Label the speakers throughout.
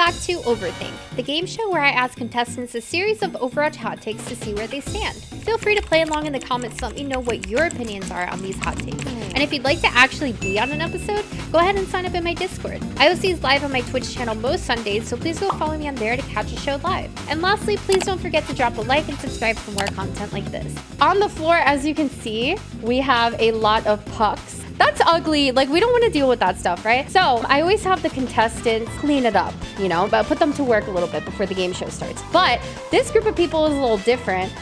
Speaker 1: back to Overthink, the game show where I ask contestants a series of Overwatch hot takes to see where they stand. Feel free to play along in the comments to let me know what your opinions are on these hot takes. And if you'd like to actually be on an episode, go ahead and sign up in my Discord. I host these live on my Twitch channel most Sundays, so please go follow me on there to catch a show live. And lastly, please don't forget to drop a like and subscribe for more content like this. On the floor, as you can see, we have a lot of pucks. That's ugly. Like, we don't want to deal with that stuff, right? So I always have the contestants clean it up, you know, but put them to work a little bit before the game show starts. But this group of people is a little different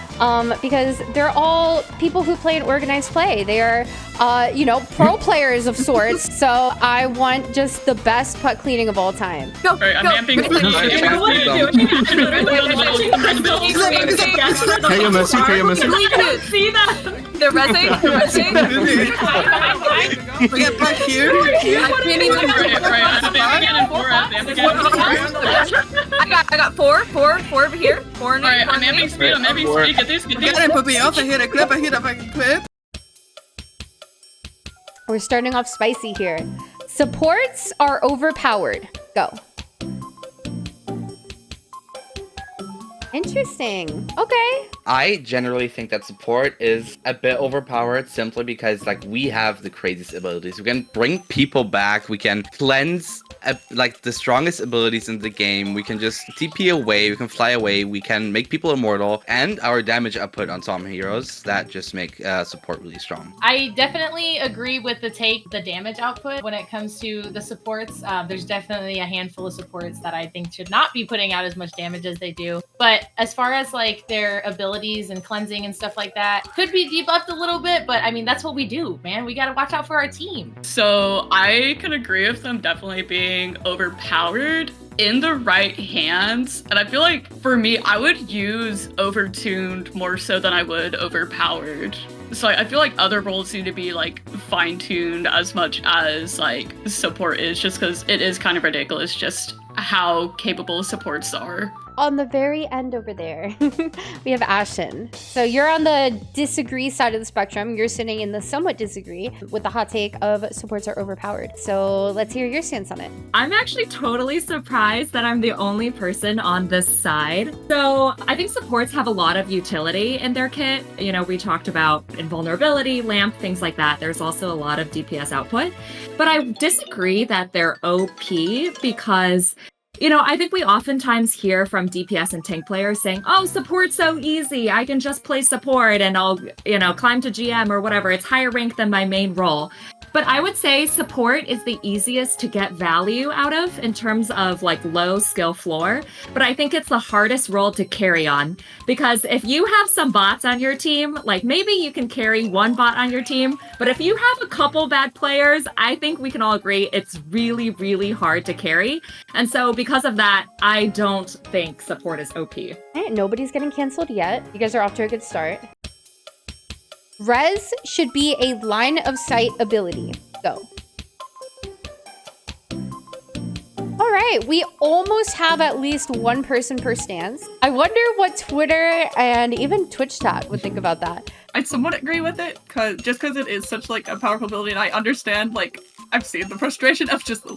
Speaker 1: because they're all people who play an organized play. They are, you know, pro players of sorts. So I want just the best puck cleaning of all time.
Speaker 2: Go, right, I'm amping.
Speaker 3: See that? They're resing.
Speaker 4: We got back here.
Speaker 3: I can't even. I got four over here. Four.
Speaker 2: Alright, I'm amping speed. Get this.
Speaker 4: Get him, puppy. Off. I hit a clip.
Speaker 1: We're starting off spicy here. Supports are overpowered. Go. Interesting. Okay.
Speaker 5: I generally think that support is a bit overpowered simply because like we have the craziest abilities. We can bring people back. We can cleanse like the strongest abilities in the game. We can just TP away. We can fly away. We can make people immortal, and our damage output on some heroes that just make support really strong.
Speaker 6: I definitely agree with the damage output when it comes to the supports. There's definitely a handful of supports that I think should not be putting out as much damage as they do. But as far as like their abilities and cleansing and stuff like that, could be debuffed a little bit, but I mean, that's what we do, man. We got to watch out for our team.
Speaker 2: So I can agree with them definitely being overpowered in the right hands. And I feel like for me, I would use overtuned more so than I would overpowered. So I feel like other roles need to be like fine-tuned as much as like support is, just because it is kind of ridiculous just how capable supports are.
Speaker 1: On the very end over there, we have Ashen. So you're on the disagree side of the spectrum. You're sitting in the somewhat disagree with the hot take of supports are overpowered. So let's hear your stance on it.
Speaker 3: I'm actually totally surprised that I'm the only person on this side. So I think supports have a lot of utility in their kit. You know, we talked about invulnerability, lamp, things like that. There's also a lot of DPS output. But I disagree that they're OP because, you know, I think we oftentimes hear from DPS and tank players saying, oh, support's so easy. I can just play support and I'll, you know, climb to GM or whatever. It's higher rank than my main role. But I would say support is the easiest to get value out of in terms of like low skill floor. But I think it's the hardest role to carry on, because if you have some bots on your team, like maybe you can carry one bot on your team. But if you have a couple bad players, I think we can all agree it's really, really hard to carry. And so because of that, I don't think support is OP.
Speaker 1: All right, nobody's getting canceled yet. You guys are off to a good start. Res should be a line of sight ability. Go. All right, we almost have at least one person per stance. I wonder what Twitter and even Twitch chat would think about that.
Speaker 2: I somewhat agree with it, because it is such like a powerful ability, and I understand, like, I've seen the frustration of just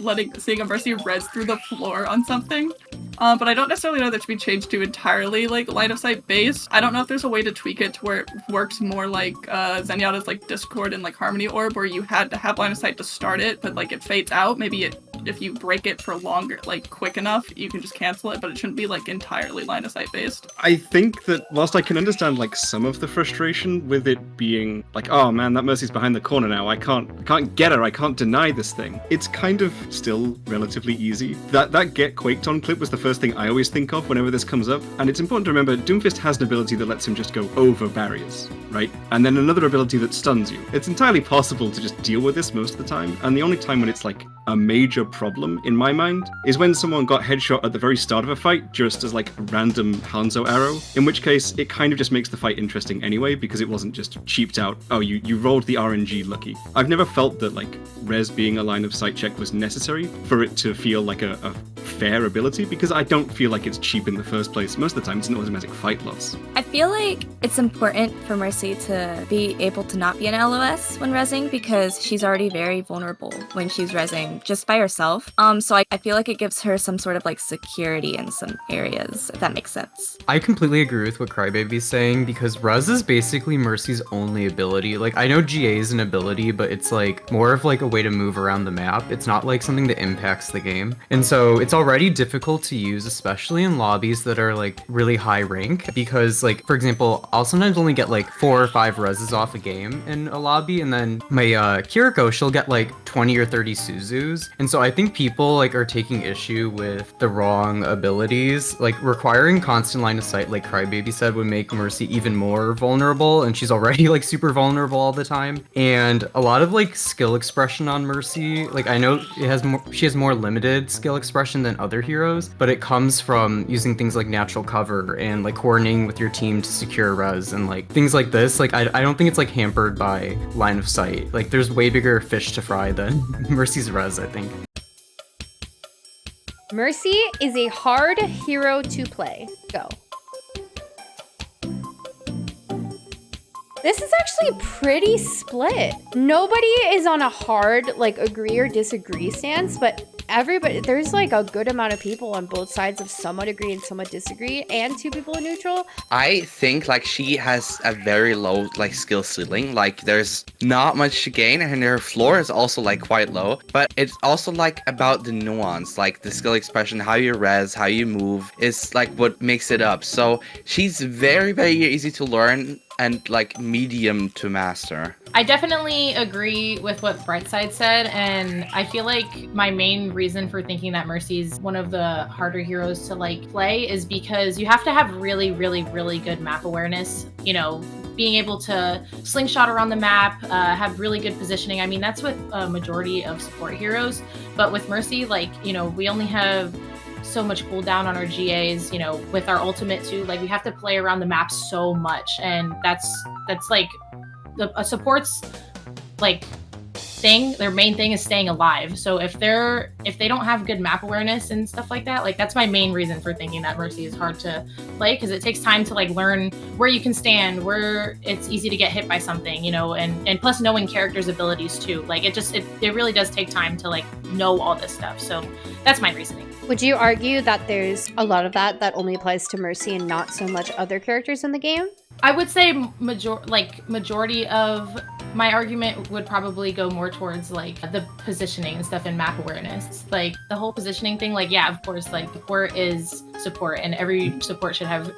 Speaker 2: seeing a Mercy res through the floor on something. But I don't necessarily know that should be changed to entirely like line of sight based. I don't know if there's a way to tweak it to where it works more like Zenyatta's like Discord and like Harmony Orb, where you had to have line of sight to start it, but like it fades out. Maybe if you break it for longer, like quick enough, you can just cancel it, but it shouldn't be like entirely line of sight based.
Speaker 7: I think that whilst I can understand like some of the frustration with it being like, oh man, that Mercy's behind the corner now, I can't get her, I can't deny this thing. It's kind of still relatively easy. That get quaked on clip was the first thing I always think of whenever this comes up, and it's important to remember Doomfist has an ability that lets him just go over barriers, right? And then another ability that stuns you. It's entirely possible to just deal with this most of the time, and the only time when it's like a major problem in my mind is when someone got headshot at the very start of a fight just as like a random Hanzo arrow, in which case it kind of just makes the fight interesting anyway because it wasn't just cheaped out, oh you rolled the RNG lucky. I've never felt that like res being a line of sight check was necessary for it to feel like a fair ability, because I don't feel like it's cheap in the first place. Most of the time it's an automatic fight loss.
Speaker 8: I feel like it's important for Mercy to be able to not be an LOS when rezzing, because she's already very vulnerable when she's rezzing just by herself. herself. So I feel like it gives her some sort of like security in some areas, if that makes sense.
Speaker 9: I completely agree with what Crybaby's saying because Res is basically Mercy's only ability. Like, I know GA is an ability, but it's like more of like a way to move around the map. It's not like something that impacts the game. And so it's already difficult to use, especially in lobbies that are like really high rank because like, for example, I'll sometimes only get like 4 or 5 reses off a game in a lobby, and then my Kiriko, she'll get like 20 or 30 Suzus. And so I think people like are taking issue with the wrong abilities. Like requiring constant line of sight, like Crybaby said, would make Mercy even more vulnerable, and she's already like super vulnerable all the time. And a lot of like skill expression on Mercy, like I know she has more limited skill expression than other heroes, but it comes from using things like natural cover and like coordinating with your team to secure res and like things like this. Like I don't think it's like hampered by line of sight. Like there's way bigger fish to fry than Mercy's res, I think.
Speaker 1: Mercy is a hard hero to play. Go. This is actually pretty split. Nobody is on a hard, like, agree or disagree stance, but there's like a good amount of people on both sides of somewhat agree and somewhat disagree, and 2 people in neutral.
Speaker 5: I think like she has a very low like skill ceiling. Like there's not much to gain, and her floor is also like quite low. But it's also like about the nuance, like the skill expression, how you res, how you move is like what makes it up. So she's very, very easy to learn and like medium to master.
Speaker 6: I definitely agree with what Brightside said, and I feel like my main reason for thinking that Mercy's one of the harder heroes to like play is because you have to have really, really, really good map awareness. You know, being able to slingshot around the map, have really good positioning. I mean, that's with a majority of support heroes, but with Mercy, like, you know, we only have so much cooldown on our GAs, you know, with our ultimate too. Like we have to play around the map so much, and that's like a support's like thing. Their main thing is staying alive. So if they don't have good map awareness and stuff like that, like that's my main reason for thinking that Mercy is hard to play, because it takes time to like learn where you can stand, where it's easy to get hit by something, you know, and plus knowing characters' abilities too. Like it really does take time to like know all this stuff. So that's my reasoning.
Speaker 1: Would you argue that there's a lot of that only applies to Mercy and not so much other characters in the game?
Speaker 6: I would say majority of my argument would probably go more towards like the positioning and stuff and map awareness. Like the whole positioning thing, like, yeah, of course, like support is support and every support should have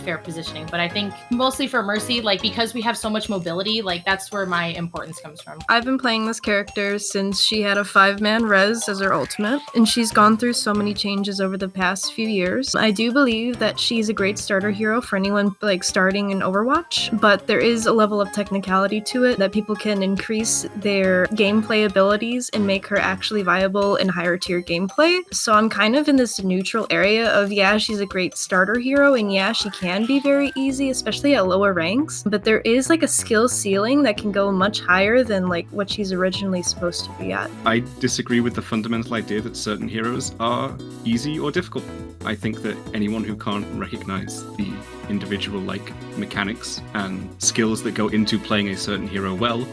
Speaker 6: fair positioning. But I think mostly for Mercy, like because we have so much mobility, like that's where my importance comes from.
Speaker 10: I've been playing this character since she had a 5-man res as her ultimate, and she's gone through so many changes over the past few years. I do believe that she's a great starter hero for anyone like starting in Overwatch, but there is a level of technicality to it that people can increase their gameplay abilities and make her actually viable in higher tier gameplay. So I'm kind of in this neutral area of, yeah, she's a great starter hero, and yeah, she can be very easy, especially at lower ranks, but there is like a skill ceiling that can go much higher than like what she's originally supposed to be at.
Speaker 7: I disagree with the fundamental idea that certain heroes are easy or difficult. I think that anyone who can't recognize the individual like mechanics and skills that go into playing a certain hero well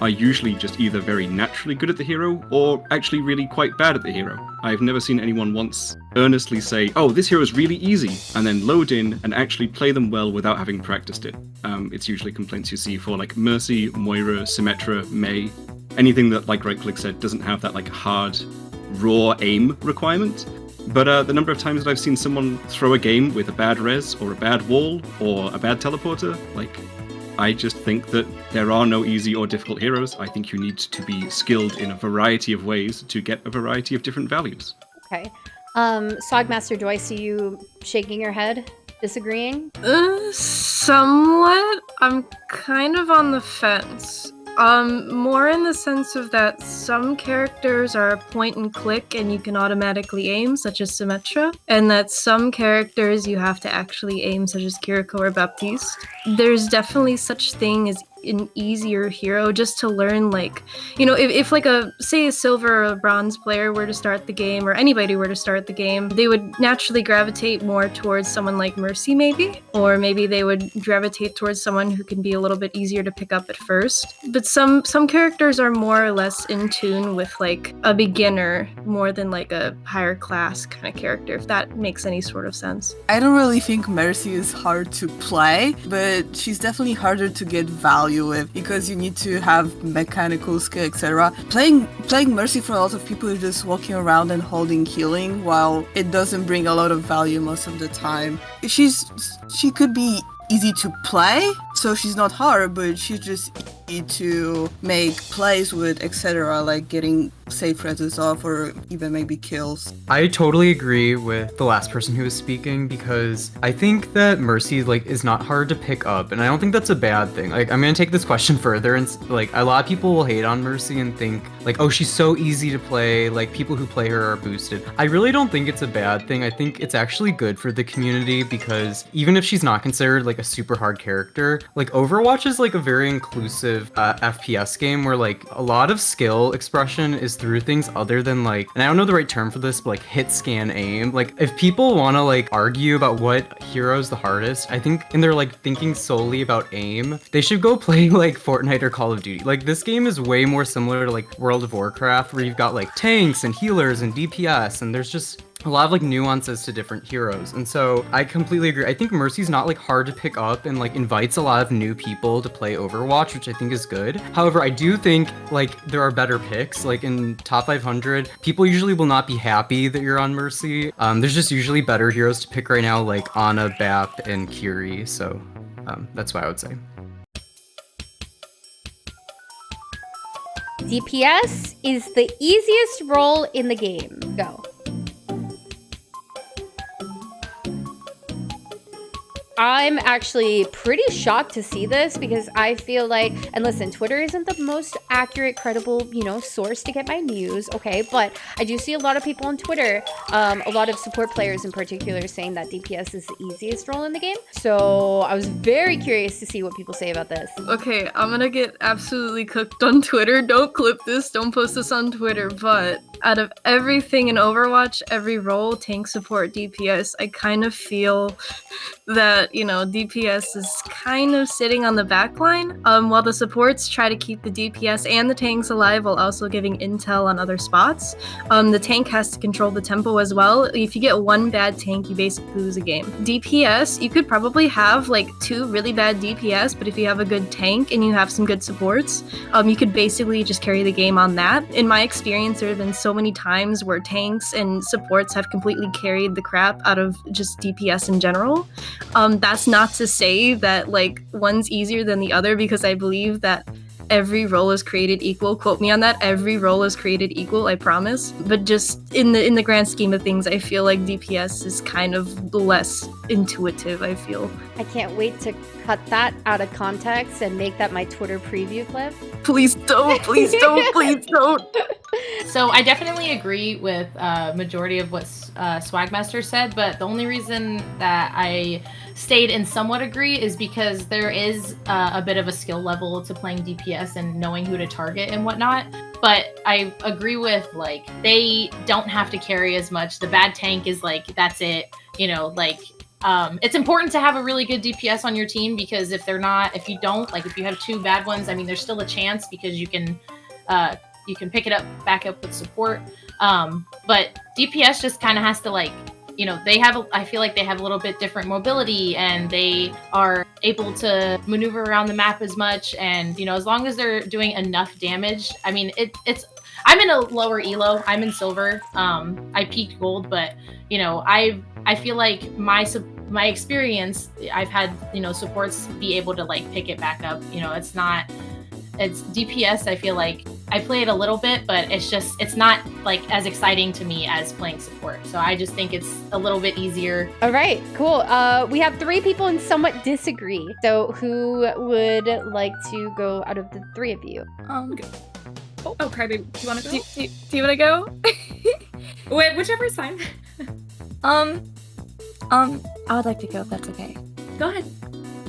Speaker 7: are usually just either very naturally good at the hero or actually really quite bad at the hero. I've never seen anyone once earnestly say, oh, this hero is really easy, and then load in and actually play them well without having practiced it. It's usually complaints you see for like Mercy, Moira, Symmetra, Mei, anything that, like Right Click said, doesn't have that like hard, raw aim requirement. But the number of times that I've seen someone throw a game with a bad res or a bad wall or a bad teleporter, like, I just think that there are no easy or difficult heroes. I think you need to be skilled in a variety of ways to get a variety of different values.
Speaker 1: Okay. Sogmaster, do I see you shaking your head, disagreeing?
Speaker 10: Somewhat. I'm kind of on the fence. More in the sense of that some characters are point and click and you can automatically aim, such as Symmetra, and that some characters you have to actually aim, such as Kiriko or Baptiste. There's definitely such thing as an easier hero just to learn, like, you know, if like a, say, a silver or a bronze player were to start the game, or anybody were to start the game, they would naturally gravitate more towards someone like Mercy, maybe, or maybe they would gravitate towards someone who can be a little bit easier to pick up at first. But some characters are more or less in tune with like a beginner more than like a higher class kind of character, if that makes any sort of sense.
Speaker 4: I don't really think Mercy is hard to play, but she's definitely harder to get value with because you need to have mechanical skill, etc. Playing Mercy for a lot of people is just walking around and holding healing, while it doesn't bring a lot of value most of the time. She could be easy to play, so she's not hard, but she's just easy to make plays with, etc., like getting safe reses off or even maybe kills.
Speaker 9: I totally agree with the last person who was speaking because I think that Mercy like is not hard to pick up, and I don't think that's a bad thing. Like, I'm gonna take this question further, and like a lot of people will hate on Mercy and think like, oh, she's so easy to play, like people who play her are boosted. I really don't think it's a bad thing. I think it's actually good for the community because even if she's not considered like a super hard character, like Overwatch is like a very inclusive FPS game where like a lot of skill expression is through things other than like, and I don't know the right term for this, but like hit, scan, aim. Like if people want to like argue about what hero is the hardest, I think, and they're like thinking solely about aim, they should go play like Fortnite or Call of Duty. Like this game is way more similar to like World of Warcraft where you've got like tanks and healers and DPS, and there's just a lot of like nuances to different heroes. And so I completely agree. I think Mercy's not like hard to pick up and like invites a lot of new people to play Overwatch, which I think is good. However, I do think like there are better picks. Like in top 500, people usually will not be happy that you're on Mercy. There's just usually better heroes to pick right now, like Ana, Bap, and Kiri. So that's what I would say.
Speaker 1: DPS is the easiest role in the game. Go. I'm actually pretty shocked to see this because I feel like, and listen, Twitter isn't the most accurate, credible, you know, source to get my news, okay? But I do see a lot of people on Twitter, a lot of support players in particular, saying that DPS is the easiest role in the game. So I was very curious to see what people say about this.
Speaker 10: Okay, I'm gonna get absolutely cooked on Twitter. Don't clip this, don't post this on Twitter, but out of everything in Overwatch, every role, tank, support, DPS, I kind of feel that, you know, DPS is kind of sitting on the back line, while the supports try to keep the DPS and the tanks alive while also giving intel on other spots. The tank has to control the tempo as well. If you get one bad tank, you basically lose a game. DPS, you could probably have like 2 really bad DPS, but if you have a good tank and you have some good supports, you could basically just carry the game on that. In my experience, there have been so many times where tanks and supports have completely carried the crap out of just DPS in general. That's not to say that like one's easier than the other, because I believe that every role is created equal. Quote me on that. Every role is created equal, I promise. But just in the grand scheme of things, I feel like DPS is kind of less intuitive, I feel.
Speaker 1: I can't wait to cut that out of context and make that my Twitter preview clip.
Speaker 10: Please don't, please don't, please don't.
Speaker 6: So I definitely agree with majority of what Swagmaster said, but the only reason that I stayed and somewhat agree is because there is a bit of a skill level to playing DPS and knowing who to target and whatnot. But I agree with, like, they don't have to carry as much. The bad tank is like, that's it, you know, like, it's important to have a really good DPS on your team, because if you have 2 bad ones, I mean, there's still a chance because you can pick it up, back up with support. But DPS just kind of has to, like, you know, I feel like they have a little bit different mobility, and they are able to maneuver around the map as much. And, you know, as long as they're doing enough damage, I mean, I'm in a lower elo. I'm in silver. I peaked gold, but, you know, I feel like my experience, I've had, you know, supports be able to like pick it back up. You know, it's DPS. I feel like I play it a little bit, but it's not like as exciting to me as playing support. So I just think it's a little bit easier.
Speaker 1: All right, cool. We have 3 people and somewhat disagree. So who would like to go out of the 3 of you?
Speaker 3: Oh, Crybaby, do you want to go?
Speaker 8: Do you want to go?
Speaker 3: Wait, whichever is fine.
Speaker 8: I would like to go if that's okay.
Speaker 3: Go ahead.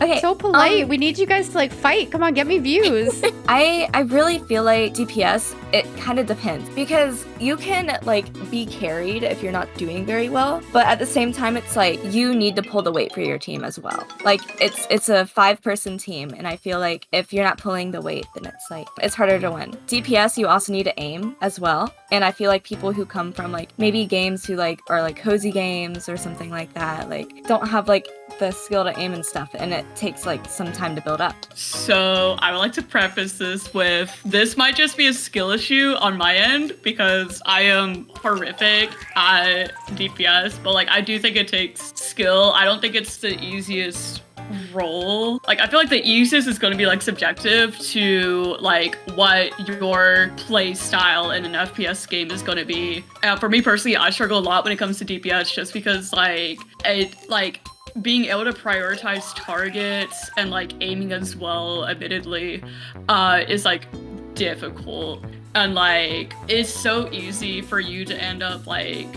Speaker 8: Okay.
Speaker 1: So polite. We need you guys to like fight. Come on, get me views.
Speaker 8: I really feel like DPS, it kind of depends because you can like be carried if you're not doing very well, but at the same time it's like you need to pull the weight for your team as well. Like it's a 5-person team, and I feel like if you're not pulling the weight, then it's like it's harder to win. DPS, you also need to aim as well, and I feel like people who come from like maybe games who like are like cozy games or something like that, like don't have like the skill to aim and stuff, and it takes like some time to build up.
Speaker 2: So I would like to preface this with this might just be a skill issue on my end because I am horrific at DPS, but like I do think it takes skill. I don't think it's the easiest role. Like I feel like the easiest is going to be like subjective to like what your play style in an FPS game is going to be. For me personally, I struggle a lot when it comes to DPS just because like it like being able to prioritize targets and like aiming as well, admittedly, is like difficult. And like it's so easy for you to end up like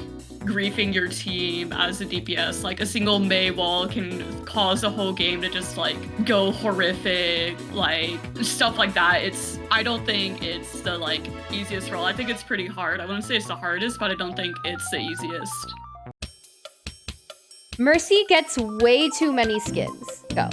Speaker 2: griefing your team as a DPS. Like a single Mei wall can cause the whole game to just like go horrific, like stuff like that. I don't think it's the like easiest role. I think it's pretty hard. I wouldn't say it's the hardest, but I don't think it's the easiest.
Speaker 1: Mercy gets way too many skins. Go.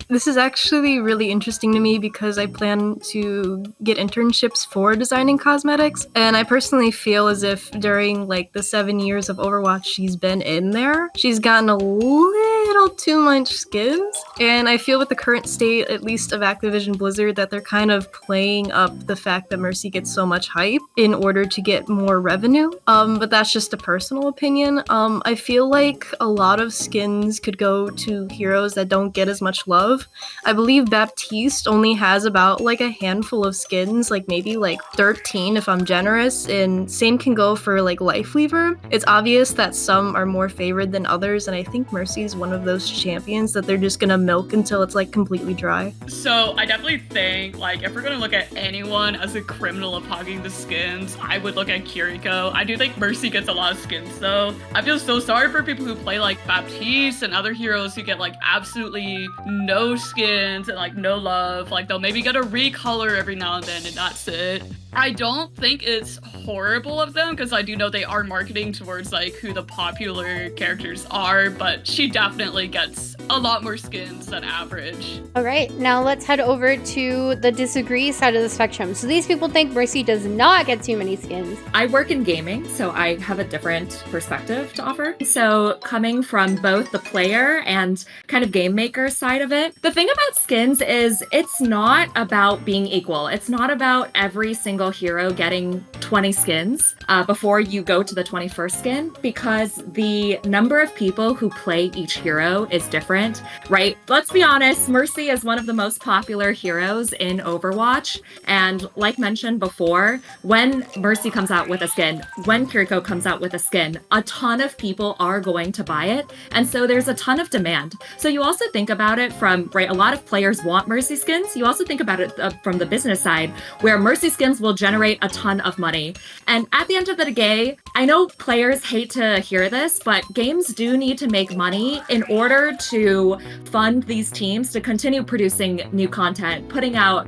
Speaker 10: This is actually really interesting to me because I plan to get internships for designing cosmetics, and I personally feel as if during like the 7 years of Overwatch she's been in there, she's gotten a little too much skins, and I feel with the current state, at least of Activision Blizzard, that they're kind of playing up the fact that Mercy gets so much hype in order to get more revenue, but that's just a personal opinion. I feel like a lot of skins could go to heroes that don't get as much love. I believe Baptiste only has about like a handful of skins, like maybe like 13 if I'm generous, and same can go for like Lifeweaver. It's obvious that some are more favored than others, and I think Mercy is one of those champions that they're just gonna milk until it's like completely dry.
Speaker 2: So I definitely think like if we're gonna look at anyone as a criminal of hogging the skins, I would look at Kiriko. I do think Mercy gets a lot of skins though. I feel so sorry for people who play like Baptiste and other heroes who get like absolutely no skins and like no love. Like they'll maybe get a recolor every now and then, and that's it. I don't think it's horrible of them because I do know they are marketing towards like who the popular characters are, but she definitely gets a lot more skins than average.
Speaker 1: All right, now let's head over to the disagree side of the spectrum. So these people think Mercy does not get too many skins.
Speaker 3: I work in gaming, so I have a different perspective to offer. So coming from both the player and kind of game maker side of it, the thing about skins is it's not about being equal. It's not about every single hero getting 20 skins before you go to the 21st skin, because the number of people who play each hero is different, right? Let's be honest, Mercy is one of the most popular heroes in Overwatch, and like mentioned before, when Mercy comes out with a skin, when Kiriko comes out with a skin, a ton of people are going to buy it, and so there's a ton of demand. So you also think about it from, right, a lot of players want Mercy skins. You also think about it from the business side, where Mercy skins will generate a ton of money. And at the end of the day, I know players hate to hear this, but games do need to make money in order to fund these teams to continue producing new content, putting out,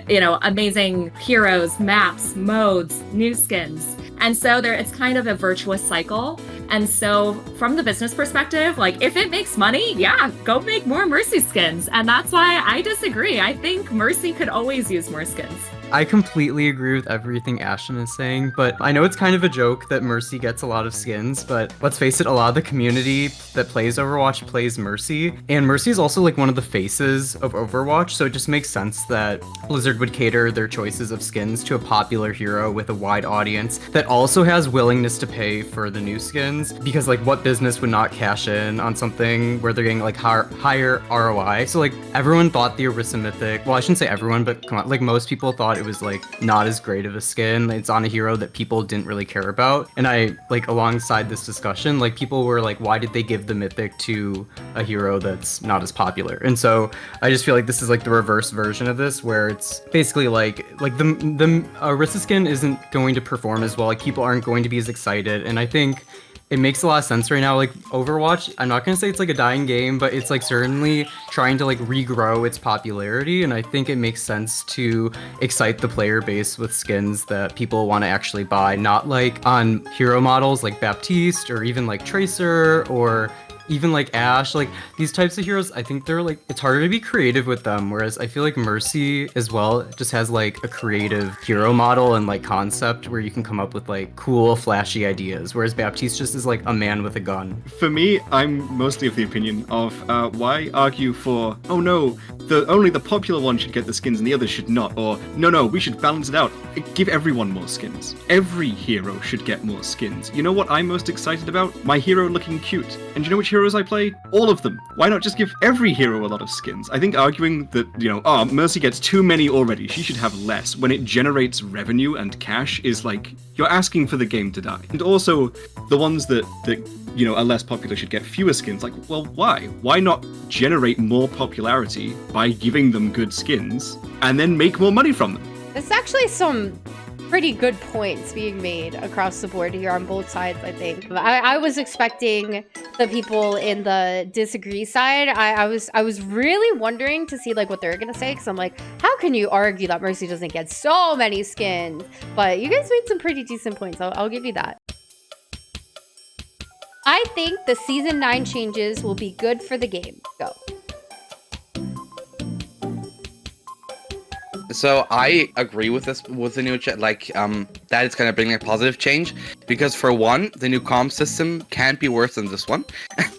Speaker 3: you know, amazing heroes, maps, modes, new skins. And so it's kind of a virtuous cycle. And so from the business perspective, like if it makes money, yeah, go make more Mercy skins. And that's why I disagree. I think Mercy could always use more skins.
Speaker 9: I completely agree with everything Ashton is saying, but I know it's kind of a joke that Mercy gets a lot of skins, but let's face it, a lot of the community that plays Overwatch plays Mercy, and Mercy is also like one of the faces of Overwatch, so it just makes sense that Blizzard would cater their choices of skins to a popular hero with a wide audience that also has willingness to pay for the new skins, because like what business would not cash in on something where they're getting like higher ROI? So like everyone thought the Orisa Mythic, well I shouldn't say everyone, but come on, like most people thought it was like not as great of a skin. It's on a hero that people didn't really care about. And I like alongside this discussion, like people were like, why did they give the Mythic to a hero that's not as popular? And so I just feel like this is like the reverse version of this, where it's basically like the Orisa skin isn't going to perform as well. Like people aren't going to be as excited. And I think it makes a lot of sense right now. Like Overwatch, I'm not gonna say it's like a dying game, but it's like certainly trying to like regrow its popularity, and I think it makes sense to excite the player base with skins that people want to actually buy, not like on hero models like Baptiste or even like Tracer or even like Ash. Like these types of heroes, I think they're like, it's harder to be creative with them, whereas I feel like Mercy as well just has like a creative hero model and like concept where you can come up with like cool flashy ideas, whereas Baptiste just is like a man with a gun.
Speaker 7: For me, I'm mostly of the opinion of why argue for, oh no, only the popular one should get the skins and the others should not, or no, we should balance it out. Give everyone more skins. Every hero should get more skins. You know what I'm most excited about? My hero looking cute. And you know which heroes I play? All of them. Why not just give every hero a lot of skins? I think arguing that, Mercy gets too many already, she should have less, when it generates revenue and cash is like, you're asking for the game to die. And also, the ones that are less popular should get fewer skins. Like, well, why? Why not generate more popularity by giving them good skins and then make more money from them?
Speaker 1: There's actually some pretty good points being made across the board here on both sides, I think. I was expecting the people in the disagree side. I was really wondering to see like what they're gonna say, because I'm like, how can you argue that Mercy doesn't get so many skins? But you guys made some pretty decent points. I'll give you that. I think the Season 9 changes will be good for the game. Go.
Speaker 5: So I agree with this, with the new that it's gonna bring a positive change, because for one, the new comp system can't be worse than this one.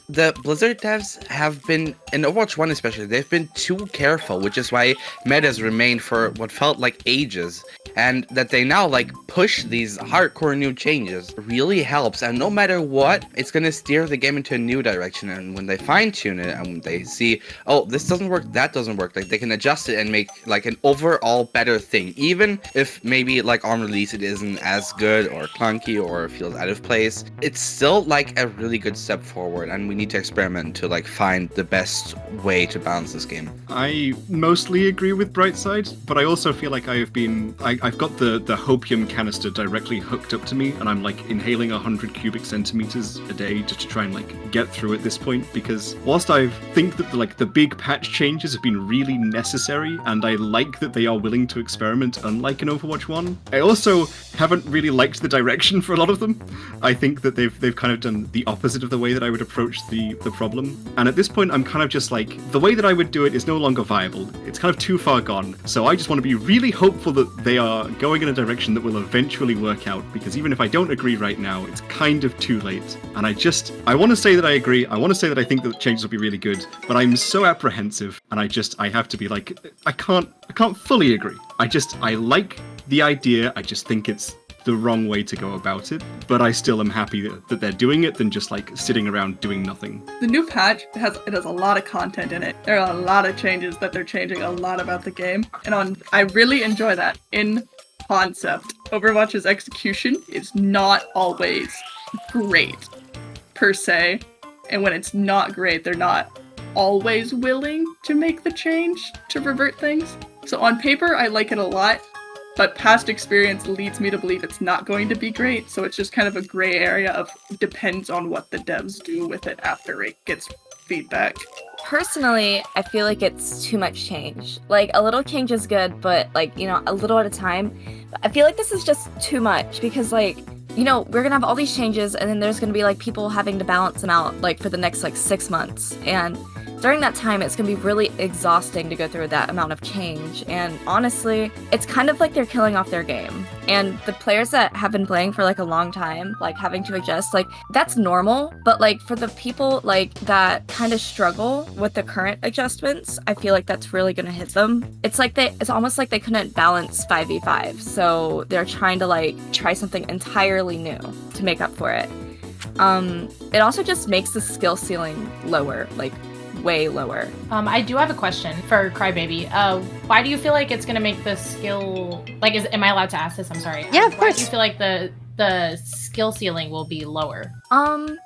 Speaker 5: The Blizzard devs have been, in Overwatch 1 especially, they've been too careful, which is why metas remained for what felt like ages. And that they now like push these hardcore new changes really helps, and no matter what, it's gonna steer the game into a new direction. And when they fine tune it and when they see, oh, this doesn't work, that doesn't work, like they can adjust it and make like an overall better thing, even if maybe like on release it isn't as good or clunky or feels out of place. It's still like a really good step forward, and we need to experiment to like find the best way to balance this game.
Speaker 7: I mostly agree with Brightside, but I also feel like I've got the hopium canister directly hooked up to me, and I'm like inhaling 100 cubic centimeters a day just to try and like get through at this point, because whilst I think that the big patch changes have been really necessary, and I like that they are willing to experiment unlike in Overwatch 1, I also haven't really liked the direction for a lot of them. I think that they've kind of done the opposite of the way that I would approach the problem, and at this point I'm kind of just like, the way that I would do it is no longer viable. It's kind of too far gone, so I just want to be really hopeful that they are going in a direction that will eventually work out, because even if I don't agree right now, it's kind of too late. And I want to say that I agree, I want to say that I think that the changes will be really good, but I'm so apprehensive, and I have to be like, I can't fully agree. I like the idea, I just think it's the wrong way to go about it, but I still am happy that they're doing it than just like sitting around doing nothing.
Speaker 2: The new patch has a lot of content in it. There are a lot of changes that they're changing a lot about the game, and I really enjoy that. In concept, Overwatch's execution is not always great per se, and when it's not great, they're not always willing to make the change to revert things. So on paper, I like it a lot, but past experience leads me to believe it's not going to be great, so it's just kind of a gray area of depends on what the devs do with it after it gets feedback.
Speaker 8: Personally, I feel like it's too much change. Like, a little change is good, but like, a little at a time. I feel like this is just too much, because like, we're gonna have all these changes, and then there's gonna be like people having to balance them out like for the next like 6 months, and during that time, it's going to be really exhausting to go through that amount of change. And honestly, it's kind of like they're killing off their game. And the players that have been playing for like a long time, like having to adjust, like that's normal. But like for the people like that kind of struggle with the current adjustments, I feel like that's really going to hit them. It's almost like they couldn't balance 5v5. So they're trying to like try something entirely new to make up for it. It also just makes the skill ceiling lower, like way lower.
Speaker 6: I do have a question for Crybaby. Why do you feel like it's gonna make the skill am I allowed to ask this? I'm sorry.
Speaker 1: Yeah, of course.
Speaker 6: Why do you feel like the skill ceiling will be lower?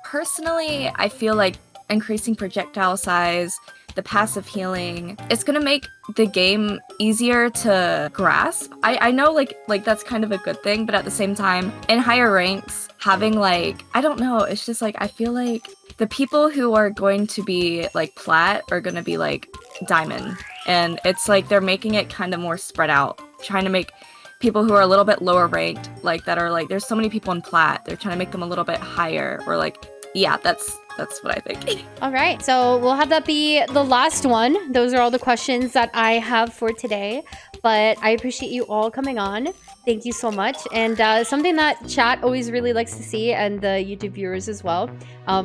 Speaker 8: Personally, I feel like increasing projectile size, the passive healing. It's gonna make the game easier to grasp. I know like that's kind of a good thing, but at the same time, in higher ranks, having like, I don't know, it's just like I feel like the people who are going to be like plat are gonna be like diamond. And it's like they're making it kind of more spread out, trying to make people who are a little bit lower ranked, like that are like, there's so many people in plat, they're trying to make them a little bit higher, or like, yeah, that's what I think.
Speaker 1: All right, so we'll have that be the last one. Those are all the questions that I have for today, but I appreciate you all coming on. Thank you so much. And something that chat always really likes to see, and the YouTube viewers as well,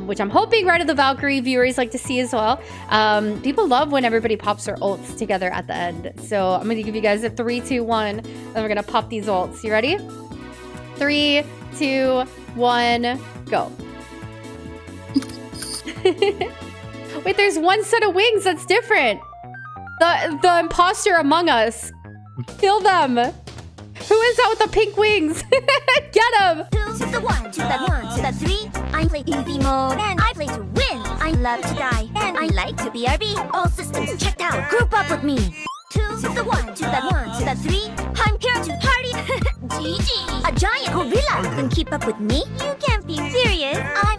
Speaker 1: which I'm hoping Ride of the Valkyrie viewers like to see as well. People love when everybody pops their ults together at the end. So I'm going to give you guys a 3, 2, 1, and we're going to pop these ults. You ready? 3, 2, 1, go. Wait, there's one set of wings that's different. The imposter among us. Kill them. Who is that with the pink wings? Get him.
Speaker 11: 2 to the 1 to the 1 to the 3. I play easy mode and I play to win. I love to die and I like to BRB. All systems checked out. Group up with me. 2 to the 1 to the 1 to the 3. I'm here to party. GG. A giant gorilla can keep up with me. You can't be serious. I'm